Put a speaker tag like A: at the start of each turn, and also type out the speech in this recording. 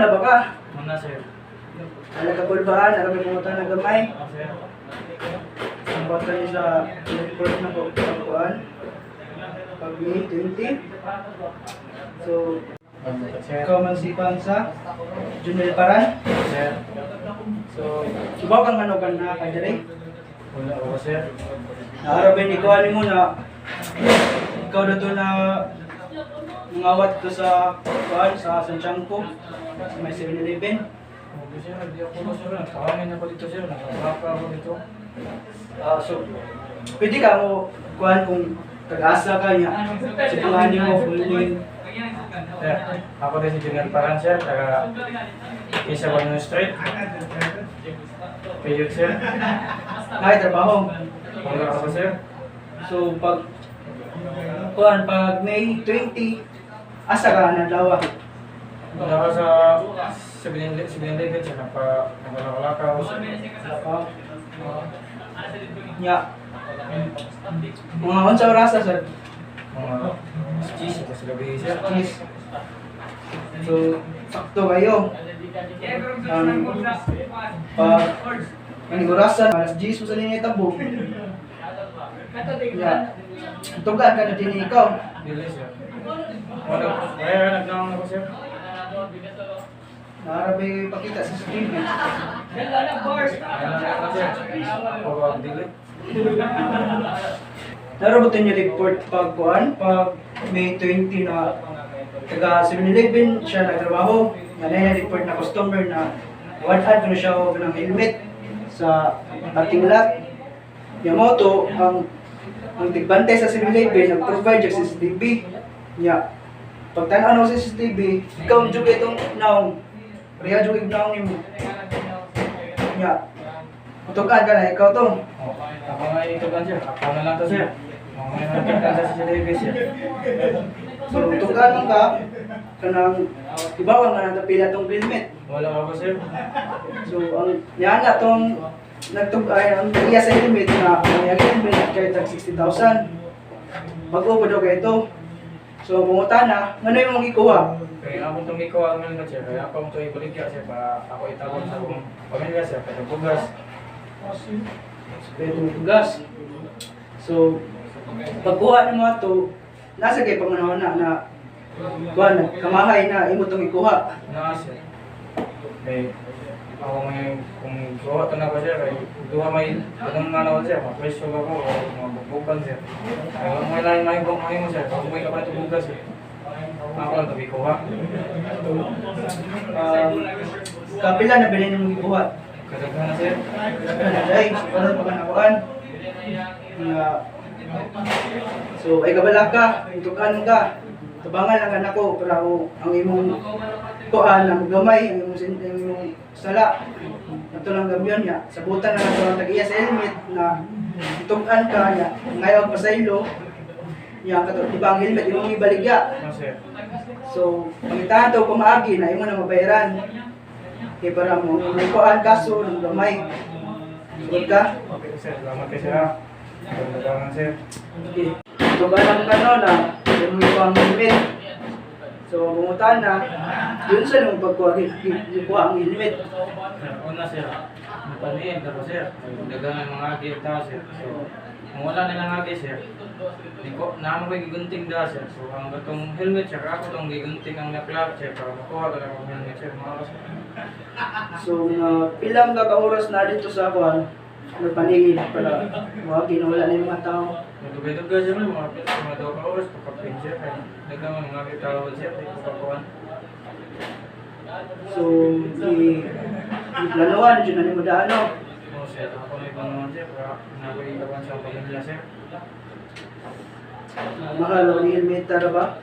A: na ba ka?
B: Muna, sir.
A: Nagkapulbaan, alam mo mga na gamay.
B: Sir.
A: Ang bata niya sa report ng pagkuhan. Pag May 20. So,
B: Sir.
A: ikaw man si Pansa, Junel Paran.
B: Sir.
A: So, subaw kang manogan na ka diri.
B: Wala ako, sir.
A: Naarabin ikaw mo na ikaw na to na mangawat ko sa kuhan sa Santiago sa may 7-Eleven.
B: Okay, sir. Hindi ako, sir. Nakakamin ako dito, sir. Nakakapa ako dito.
A: So, pwede ka mo kuhan kung tag-asa ka niya. Si panganin mo, full name.
B: Sir, ako din si Junel Paran, sir. Taga Isa Banyo Street. Payot, sir.
A: Ay, trabaho.
B: Wala ako, sir.
A: So, pag May 20, asa ka na dawa?
B: Wala ako sa 7-Eleven, sir. Naglalakaw, sir.
A: Nya. Mga unsa oras sir?
B: Mga cheese, ito sa gabi, sir.
A: Yes. So, sakto kayo. Pag manigurasan, alas 10 mo sa linya itabog. Nya. Tugan ka na din ikaw.
B: Dili, sir. Wala, kaya nagnaong ako, sir.
A: Narabi pakita sa screen.
B: Kaya ako, sir. Ako ba, dili?
A: Narabutin niya report pag May 20 na taga 7-Eleven siya nagtrabaho. Nanay report na customer na one-hand ko na siya og ng helmet sa ating lot. Yamoto ang tigbantay sa 7-Eleven nag-provide sa CCTV. Nya. Pagtan-an sa CCTV, ikaw jud itong naong. Riya jud naong nimo. Nya. Tutukan ka na ikaw to.
B: Oh, ako nga ito kan, sir. Ako na lang to, sir. Ako nga nakikita sa CCTV, sir.
A: So tutukan ka kanang ibawan na napila tong helmet.
B: Wala ako, sir.
A: So ang yana tong nagtugay ang iya sa helmet na ang iya helmet kay tag 60,000. Bago pa daw kay ito. So pumunta na, ngano yung mong ikuha?
B: Kaya ako itong ikaw ang mga, sir. Kaya ako itong ibaligya, sir. Para ako itawag sa akong pamilya, sir. Kaya bugas.
A: Kaya itong tugas. So pagkuha ng mga to, nasa kay panganahon na kuha na, kamahay na imo tong ikuha.
B: Na, sir. Okay. Ako may, kung gawa ito na ko, sir. Kaya duha may, ganun nga naman, sir. Mapresyo ako o mga bubukan, sir. Kaya kung may lain may mo, sir. Kung may kapal ito bugas, sir. Ako lang ito ikuha.
A: Kapila na bilhin mong ikuha.
B: Kadaghan na, sir.
A: Ay, para pagkanakuan. So ay kabala ka, tukan ka. Tabangan lang ka nako para ang imong kuan na gamay, ang imong sala. Ato lang gamyon niya. Sabutan na lang tag-iya sa helmet na tukan ka niya. Ngayon pasaylo. Niya kato ibang helmet imong ibaligya.
B: No, sir.
A: So, pangitahan to kumaagi na imo na mabayaran. Kay para mo may kuan kaso ng gamay. Sugod ka.
B: Okay, sir. Salamat kayo, sir. Kadaghan, sir.
A: Okay. So, balang ka no na yung mga helmet. So, pumunta na, yun sa nung pagkuha ang helmet.
B: Una, sir. Napaniin ako, sir. Dagang ang mga agi ito, sir. So, kung wala nilang agi, sir, naman ko gigunting da, sir. So, ang gatong helmet, sir, ako itong gigunting ang naklap, sir, para makuha ka lang ang helmet, sir. Mga kasi.
A: So, pilang ka oras na dito sa kuhan, nagpaningin para mga kinawala na yung mga tao.
B: Nagdugay-dugay, sir, mga daw ka oras, pagkapin, sir. Dagang ang mga agi tao, sir, di ko kakuhan.
A: So, i-planuhan, dyan na ni mo daano.
B: No, sir, ako na ibang naman, sir, para nagawin sa pamilya, sir.
A: Mahal, ni helmet tara ba?